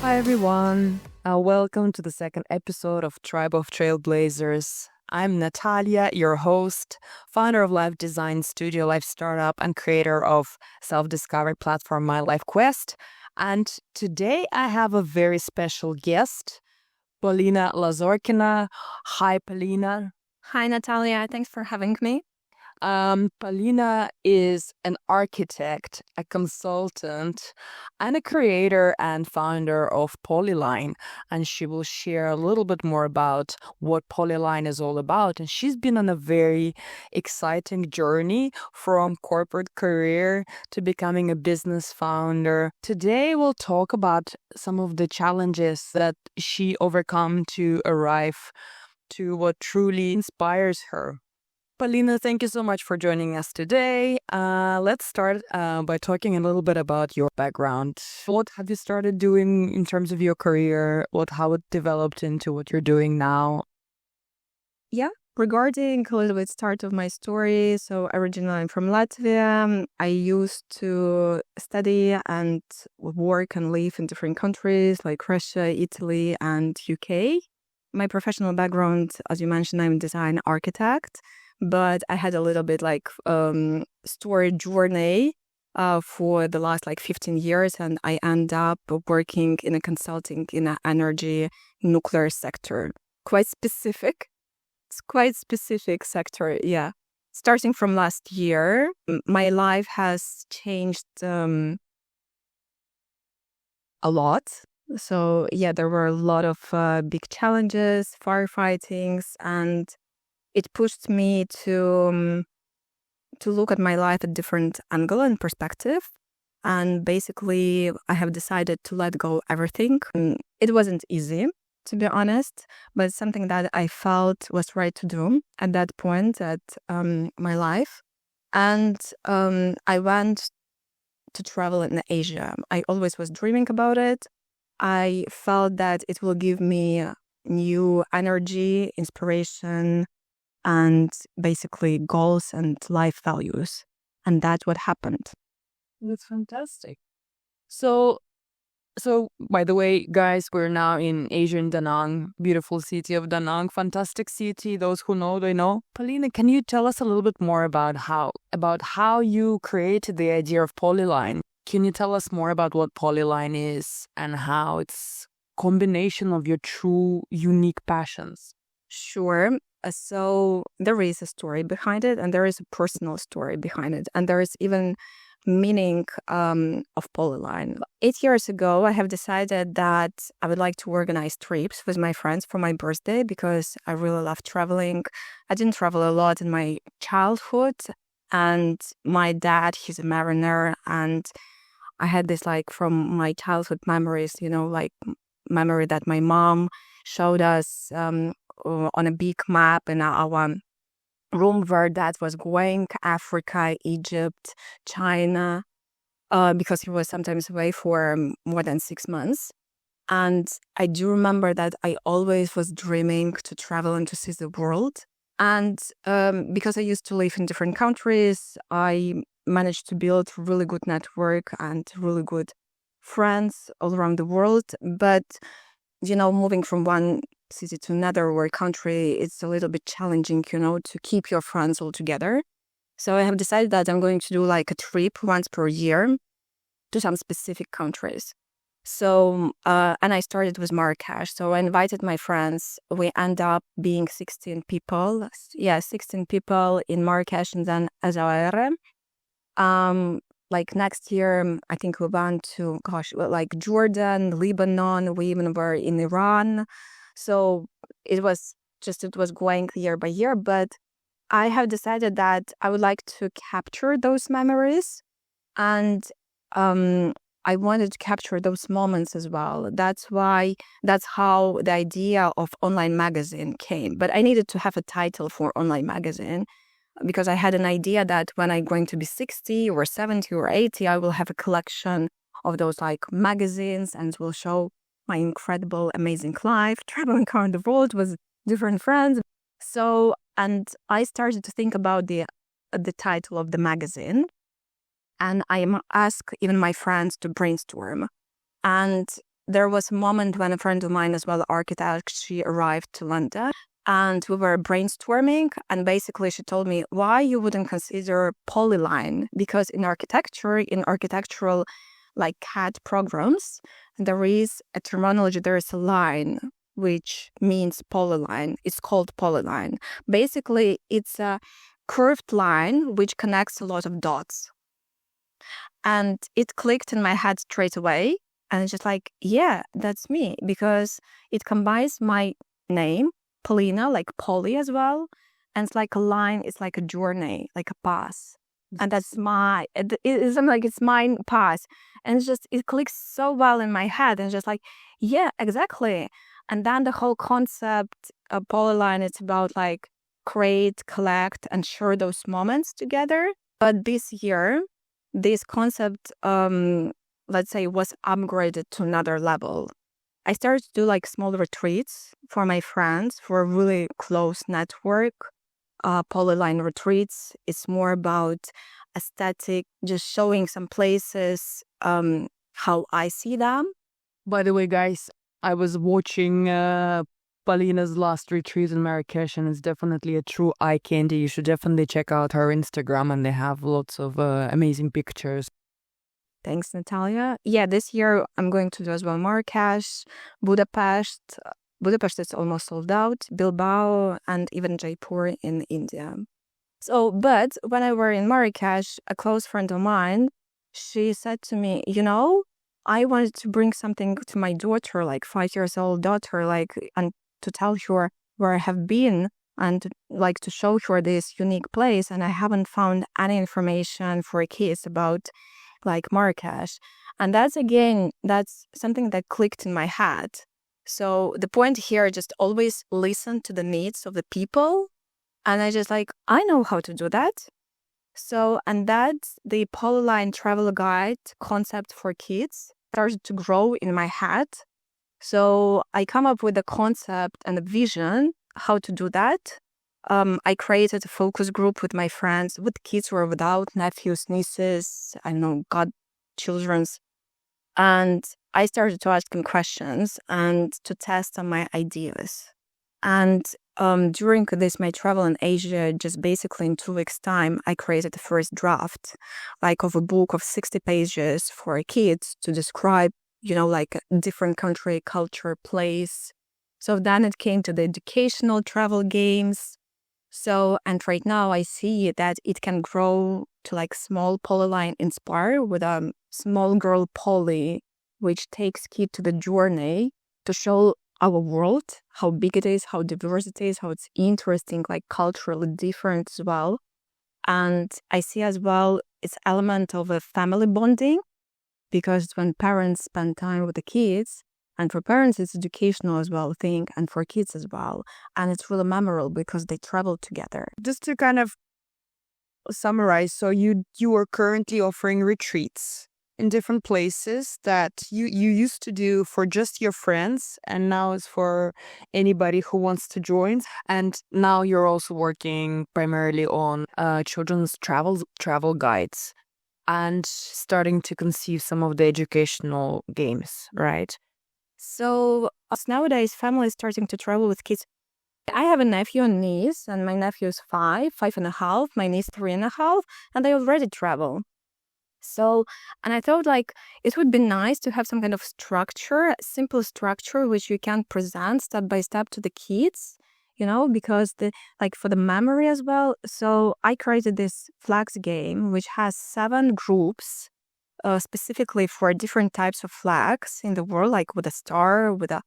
Hi everyone, welcome to the second episode of Tribe of Trailblazers. I'm Natalia, your host, founder of Life Design Studio, Life Startup, and creator of self-discovery platform My Life Quest. And today I have a very special guest, Polina Lazorkina. Hi, Polina. Hi, Natalia. Thanks for having me. Polina is an architect, a consultant, and a creator and founder of Polyline. And she will share a little bit more about what Polyline is all about. And she's been on a very exciting journey from corporate career to becoming a business founder. Today, we'll talk about some of the challenges that she overcome to arrive to what truly inspires her. Polina, thank you so much for joining us today. Let's start by talking a little bit about your background. What have you started doing in terms of your career? How it developed into what you're doing now? Yeah, regarding a little bit start of my story. So originally I'm from Latvia. I used to study and work and live in different countries like Russia, Italy, and UK. My professional background, as you mentioned, I'm a design architect. But I had a little bit story journey for the last 15 years, and I end up working in a consulting in an energy nuclear sector. Quite specific. It's quite specific sector, yeah. Starting from last year, my life has changed a lot. So yeah, there were a lot of big challenges, firefightings, and it pushed me to look at my life at different angle and perspective. And basically, I have decided to let go everything. It wasn't easy, to be honest, but it's something that I felt was right to do at that point at my life. And I went to travel in Asia. I always was dreaming about it. I felt that it will give me new energy, inspiration, and basically goals and life values. And that's what happened. That's fantastic. So by the way, guys, we're now in Asian Da Nang, beautiful city of Da Nang, fantastic city. Those who know, they know. Polina, can you tell us a little bit more about how you created the idea of Polyline? Can you tell us more about what Polyline is and how it's combination of your true unique passions? Sure. So there is a story behind it, and there is a personal story behind it, and there is even meaning of Polyline. 8 years ago, I have decided that I would like to organize trips with my friends for my birthday because I really love traveling. I didn't travel a lot in my childhood, and my dad, he's a mariner, and I had this from my childhood memories, memory that my mom showed us on a big map in our room where dad was going, Africa, Egypt, China, because he was sometimes away for more than 6 months. And I do remember that I always was dreaming to travel and to see the world. And because I used to live in different countries, I managed to build really good network and really good friends all around the world. But, moving from one city to another or country, it's a little bit challenging, to keep your friends all together. So I have decided that I'm going to do a trip once per year to some specific countries. So, and I started with Marrakesh. So I invited my friends. We end up being 16 people. Yeah, 16 people in Marrakesh and then Azawara. Next year, I think we went to, Jordan, Lebanon. We even were in Iran. So it was going year by year. But I have decided that I would like to capture those memories. And I wanted to capture those moments as well. That's how the idea of online magazine came. But I needed to have a title for online magazine because I had an idea that when I'm going to be 60 or 70 or 80, I will have a collection of those magazines and will show my incredible, amazing life, traveling around the world with different friends. So, and I started to think about the title of the magazine. And I asked even my friends to brainstorm. And there was a moment when a friend of mine as well, architect, she arrived to London and we were brainstorming, and basically she told me why you wouldn't consider polyline, because in architectural like CAD programs, there is a terminology, there is a line which means polyline. It's called polyline. Basically, it's a curved line which connects a lot of dots. And it clicked in my head straight away. And it's just like, yeah, that's me, because it combines my name, Polina, like Polly as well. And it's like a line, it's like a journey, like a path. And that's it's mine path. And it clicks so well in my head. And it's just like, yeah, exactly. And then the whole concept of polyline, it's about like create, collect, and share those moments together. But this year, this concept, let's say, was upgraded to another level. I started to do like small retreats for my friends, for a really close network. Polyline retreats. It's more about aesthetic, just showing some places, how I see them. By the way, guys, I was watching Polina's last retreat in Marrakesh, and it's definitely a true eye candy. You should definitely check out her Instagram, and they have lots of amazing pictures. Thanks, Natalia. Yeah, this year I'm going to do as well Marrakesh, Budapest. Budapest is almost sold out, Bilbao, and even Jaipur in India. So, but when I were in Marrakesh, a close friend of mine, she said to me, I wanted to bring something to my daughter, like 5 years old daughter, like, and to tell her where I have been and like to show her this unique place. And I haven't found any information for kids about like Marrakesh. And that's something that clicked in my head. So the point here, just always listen to the needs of the people. And I know how to do that. So, and that's the Polyline travel guide concept for kids started to grow in my head. So I come up with a concept and a vision how to do that. I created a focus group with my friends, with kids or without, nephews, nieces, godchildren's. And I started to ask them questions and to test on my ideas. And during my travel in Asia, just basically in 2 weeks' time, I created the first draft, like of a book of 60 pages for kids to describe, like a different country, culture, place. So then it came to the educational travel games. So, and right now I see that it can grow to like small Polyline Inspire with a small girl Polly, which takes kids to the journey to show our world, how big it is, how diverse it is, how it's interesting, like culturally different as well. And I see as well its element of a family bonding, because when parents spend time with the kids, and for parents it's educational as well thing, and for kids as well. And it's really memorable because they travel together. Just to kind of summarize, so you are currently offering retreats in different places that you used to do for just your friends, and now it's for anybody who wants to join. And now you're also working primarily on children's travel guides and starting to conceive some of the educational games, right? So nowadays, family is starting to travel with kids. I have a nephew and niece, and my nephew is 5.5, my niece 3.5, and they already travel. So, and I thought like it would be nice to have some kind of structure, simple structure, which you can present step by step to the kids, because for the memory as well. So I created this flags game, which has 7 groups, specifically for different types of flags in the world, like with a star, with a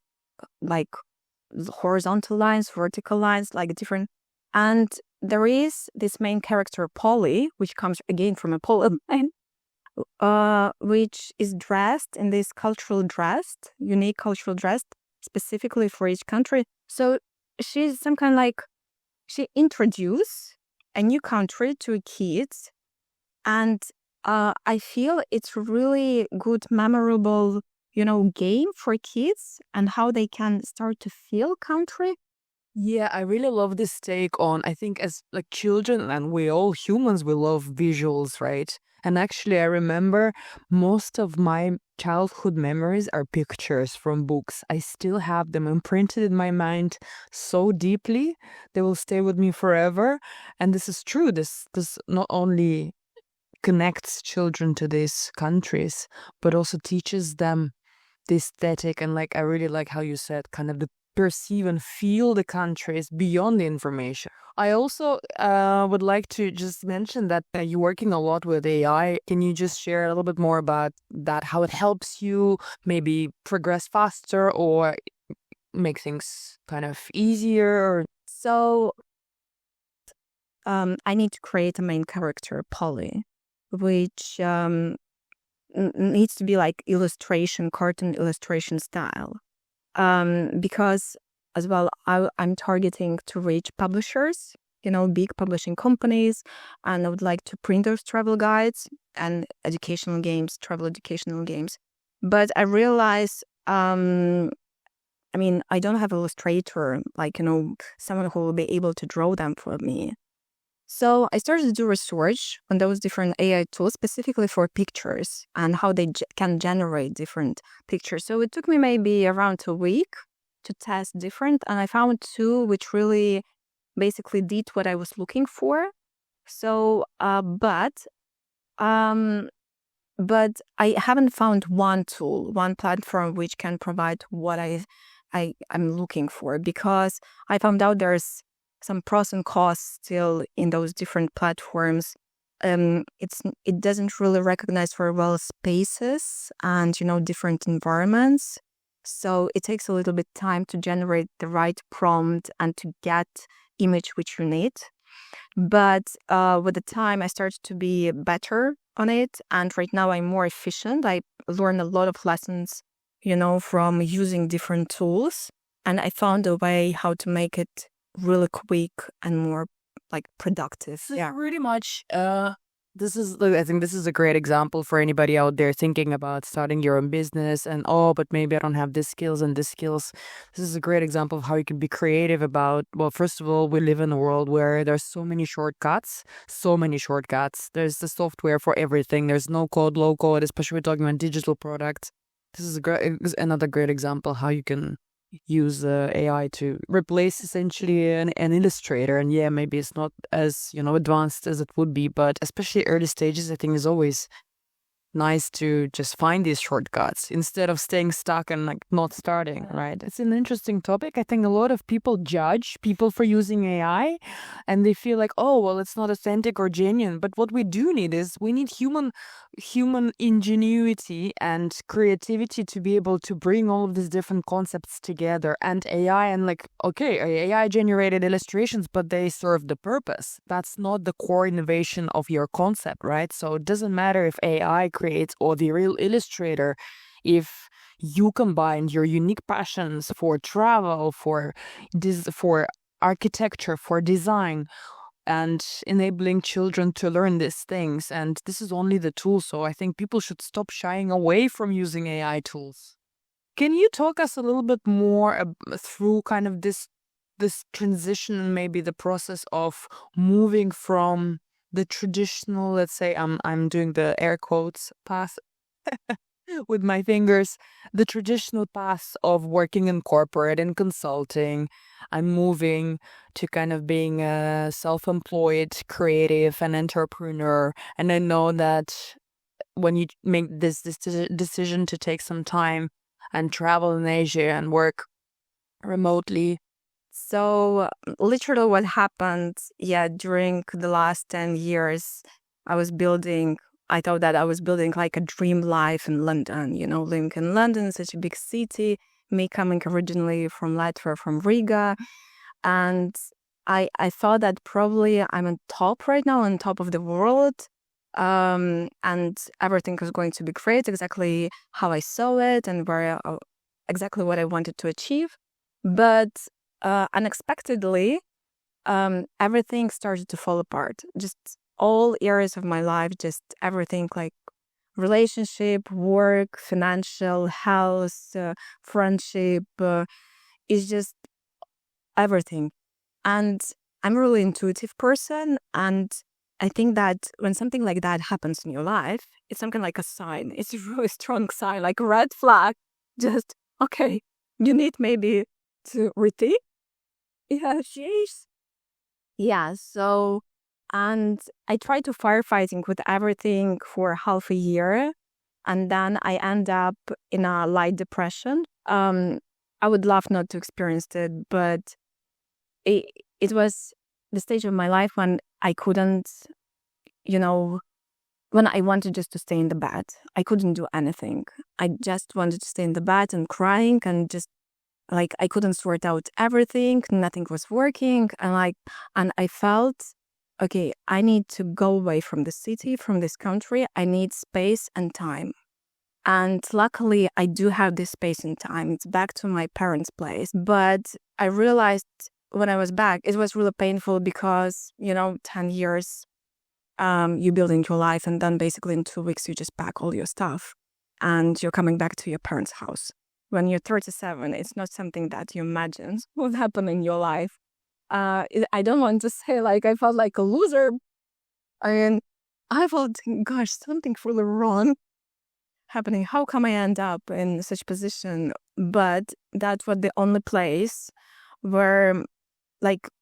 like horizontal lines, vertical lines, like different. And there is this main character, Polly, which comes again from a Polyline, which is dressed in this unique cultural dress, specifically for each country. So she's some kind she introduced a new country to kids, and I feel it's really good, memorable, game for kids and how they can start to feel country. Yeah, I really love this take on, I think as like children, and we all humans, we love visuals, right? And actually, I remember most of my childhood memories are pictures from books. I still have them imprinted in my mind so deeply. They will stay with me forever. And this is true. This not only connects children to these countries, but also teaches them the aesthetic. And like, I really like how you said, kind of the perceive and feel the countries beyond the information. I also would like to just mention that you're working a lot with AI. Can you just share a little bit more about that, how it helps you maybe progress faster or make things kind of easier? So I need to create a main character, Polly, which needs to be like cartoon illustration style. Because as well, I'm targeting to reach publishers, big publishing companies, and I would like to print those travel guides and travel educational games. But I realize, I don't have an illustrator, someone who will be able to draw them for me. So I started to do research on those different AI tools specifically for pictures and how they can generate different pictures. So it took me maybe around a week to test different, and I found two which really basically did what I was looking for. So, but I haven't found one tool, one platform which can provide what I'm looking for, because I found out there's some pros and cons still in those different platforms. It doesn't really recognize very well spaces and different environments. So it takes a little bit time to generate the right prompt and to get image which you need. But with the time, I started to be better on it, and right now I'm more efficient. I learned a lot of lessons, from using different tools, and I found a way how to make it really quick and more like productive. Yeah, pretty much. I think this is a great example for anybody out there thinking about starting your own business and, but maybe I don't have this skills and this skills. This is a great example of how you can be creative about, well, first of all, we live in a world where there's so many shortcuts. There's the software for everything. There's no code, low code, especially we're talking about digital products. This is another great example how you can use AI to replace essentially an illustrator. And yeah, maybe it's not as advanced as it would be, but especially early stages, I think is always nice to just find these shortcuts instead of staying stuck and like not starting, right? It's an interesting topic. I think a lot of people judge people for using AI and they feel like, oh, well, it's not authentic or genuine. But what we do need is we need human ingenuity and creativity to be able to bring all of these different concepts together. And AI and AI generated illustrations, but they serve the purpose. That's not the core innovation of your concept, right? So it doesn't matter if AI creates or the real illustrator, if you combine your unique passions for travel, for architecture, for design, and enabling children to learn these things. And this is only the tool. So I think people should stop shying away from using AI tools. Can you talk us a little bit more through kind of this transition, maybe the process of moving from the traditional, let's say I'm doing the air quotes path with my fingers, the traditional path of working in corporate and consulting. I'm moving to kind of being a self-employed creative and entrepreneur. And I know that when you make this decision to take some time and travel in Asia and work remotely. So literally what happened, during the last 10 years, I thought that I was building like a dream life in London, living in London, such a big city, me coming originally from Latvia, from Riga. And I thought that probably I'm on top right now, on top of the world. And everything was going to be great, exactly how I saw it and exactly what I wanted to achieve. But unexpectedly, everything started to fall apart. Just all areas of my life, just everything like relationship, work, financial, health, friendship, is just everything. And I'm a really intuitive person, and I think that when something like that happens in your life, it's something like a sign. It's a really strong sign, like a red flag. Just, okay, you need maybe to rethink. Yeah, sheesh. Yeah, so, and I tried to firefighting with everything for half a year, and then I end up in a light depression. I would love not to experience it, but it, it was the stage of my life when I couldn't, you know, when I wanted just to stay in the bed. I couldn't do anything. I just wanted to stay in the bed and crying and just like I couldn't sort out everything. Nothing was working. And I felt, okay, I need to go away from the city, from this country. I need space and time. And luckily, I do have this space and time. It's back to my parents' place. But I realized when I was back, it was really painful because, 10 years you building your life, and then basically in 2 weeks you just pack all your stuff and you're coming back to your parents' house. When you're 37, it's not something that you imagine will happen in your life. I don't want to say like I felt like a loser. I felt, gosh, something really wrong happening. How come I end up in such position? But that was the only place where,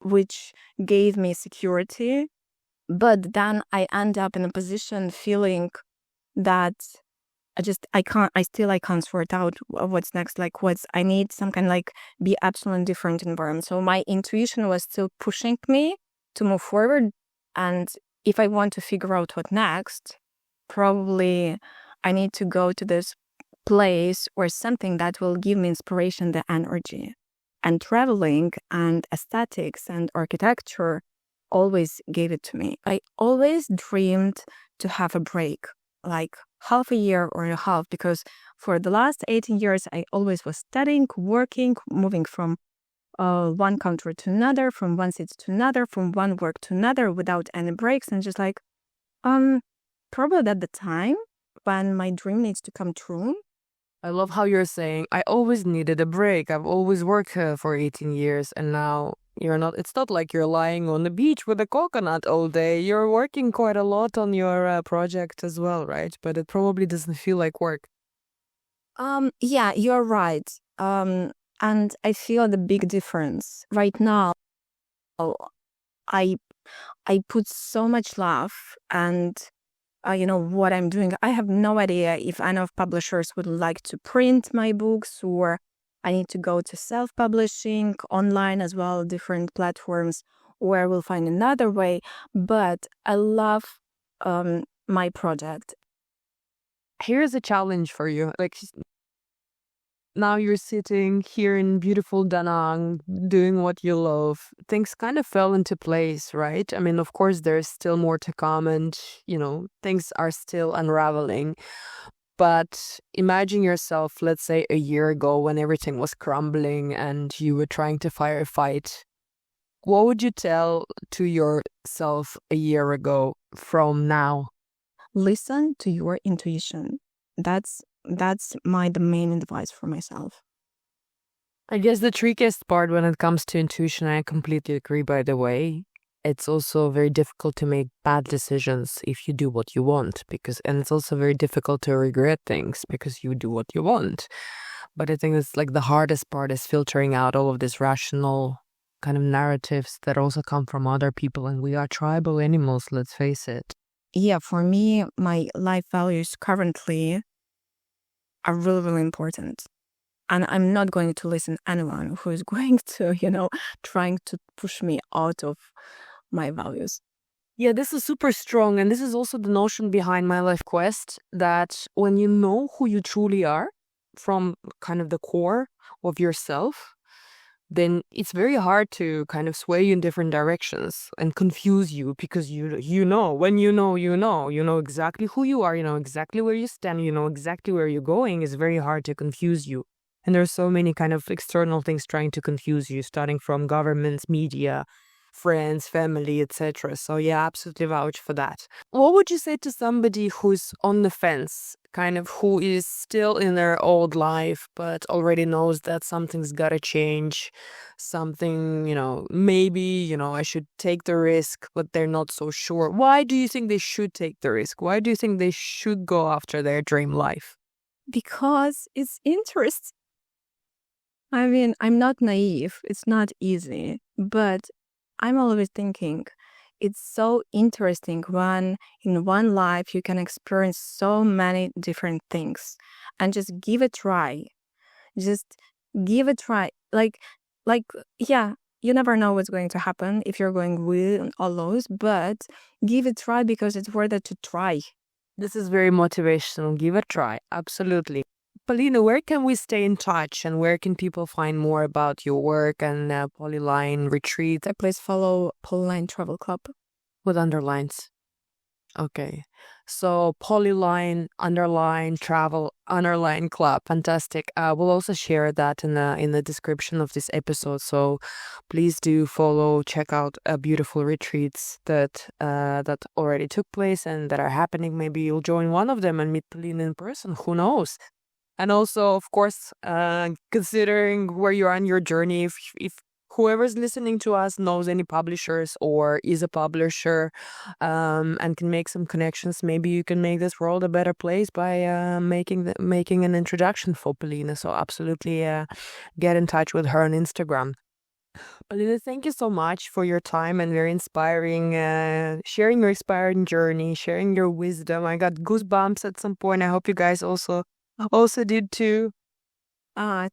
which gave me security. But then I end up in a position feeling that I can't sort out what's next. I need some kind of be absolutely different environment. So my intuition was still pushing me to move forward. And if I want to figure out what next, probably I need to go to this place or something that will give me inspiration, the energy. And traveling and aesthetics and architecture always gave it to me. I always dreamed to have a break, like half a year or a half, because for the last 18 years, I always was studying, working, moving from one country to another, from one city to another, from one work to another without any breaks. And just probably at the time when my dream needs to come true. I love how you're saying, I always needed a break. I've always worked for 18 years and now it's not like you're lying on the beach with a coconut all day. You're working quite a lot on your project as well, right? But it probably doesn't feel like work. Yeah, you're right. And I feel the big difference right now. I put so much love and what I'm doing. I have no idea if any of publishers would like to print my books, or I need to go to self-publishing online as well, different platforms, or I will find another way. But I love my project. Here's a challenge for you. Now you're sitting here in beautiful Da Nang, doing what you love. Things kind of fell into place, right? I mean, of course, there's still more to come and, things are still unraveling. But imagine yourself, let's say, a year ago when everything was crumbling and you were trying to fight. What would you tell to yourself a year ago from now? Listen to your intuition. That's the main advice for myself. I guess the trickiest part when it comes to intuition, I completely agree, by the way. It's also very difficult to make bad decisions if you do what you want, and it's also very difficult to regret things because you do what you want. But I think it's the hardest part is filtering out all of these rational kind of narratives that also come from other people, and we are tribal animals, let's face it. Yeah, for me, my life values currently are really, really important. And I'm not going to listen to anyone who is going to, trying to push me out of my values. Yeah, this is super strong. And this is also the notion behind my life quest, that when you know who you truly are from kind of the core of yourself, then it's very hard to kind of sway you in different directions and confuse you, because when you know exactly who you are, you know exactly where you stand, you know exactly where you're going. It's very hard to confuse you. And there's so many kind of external things trying to confuse you, starting from governments, media, friends, family, etc. So yeah, absolutely vouch for that. What would you say to somebody who's on the fence, kind of who is still in their old life but already knows that something's gotta change, something, maybe, I should take the risk, but they're not so sure. Why do you think they should take the risk? Why do you think they should go after their dream life? Because it's interesting. I mean, I'm not naive. It's not easy, but I'm always thinking it's so interesting when in one life you can experience so many different things and just give a try. Just give a try. Like, yeah, you never know what's going to happen if you're going with all those, but give it a try because it's worth it to try. This is very motivational. Give it a try. Absolutely. Polina, where can we stay in touch and where can people find more about your work and Polyline retreat Please follow Polyline Travel Club. with underlines? Okay. So Polyline, underline, travel, underline club. Fantastic. We'll also share that in the description of this episode. So please do follow, check out beautiful retreats that already took place and that are happening. Maybe you'll join one of them and meet Polina in person. Who knows? And also, of course, considering where you are on your journey, if whoever's listening to us knows any publishers or is a publisher and can make some connections, maybe you can make this world a better place by making an introduction for Polina. So absolutely get in touch with her on Instagram. Polina, thank you so much for your time and very inspiring, sharing your inspiring journey, sharing your wisdom. I got goosebumps at some point. I hope you guys also did too.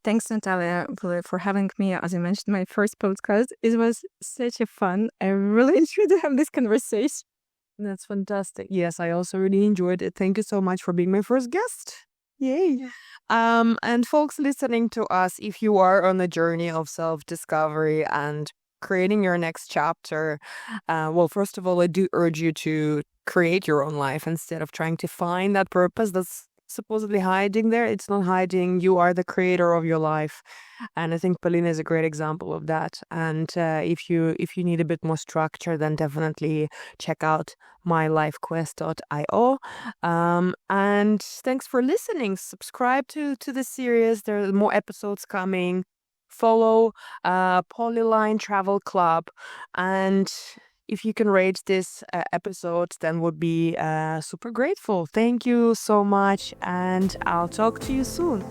Thanks, Natalia, for having me. As I mentioned, my first podcast. It was such a fun. I really enjoyed to have this conversation. That's fantastic. Yes, I also really enjoyed it. Thank you so much for being my first guest. Yay. And folks listening to us, if you are on the journey of self-discovery and creating your next chapter, well, first of all, I do urge you to create your own life instead of trying to find that purpose that's supposedly hiding there. It's not hiding. You are the creator of your life, and I think Polina is a great example of that. And if you need a bit more structure, then definitely check out mylifequest.io. And thanks for listening. Subscribe to the series. There are more episodes coming. Follow Polyline Travel Club, and if you can rate this episode, then would be super grateful. Thank you so much, and I'll talk to you soon.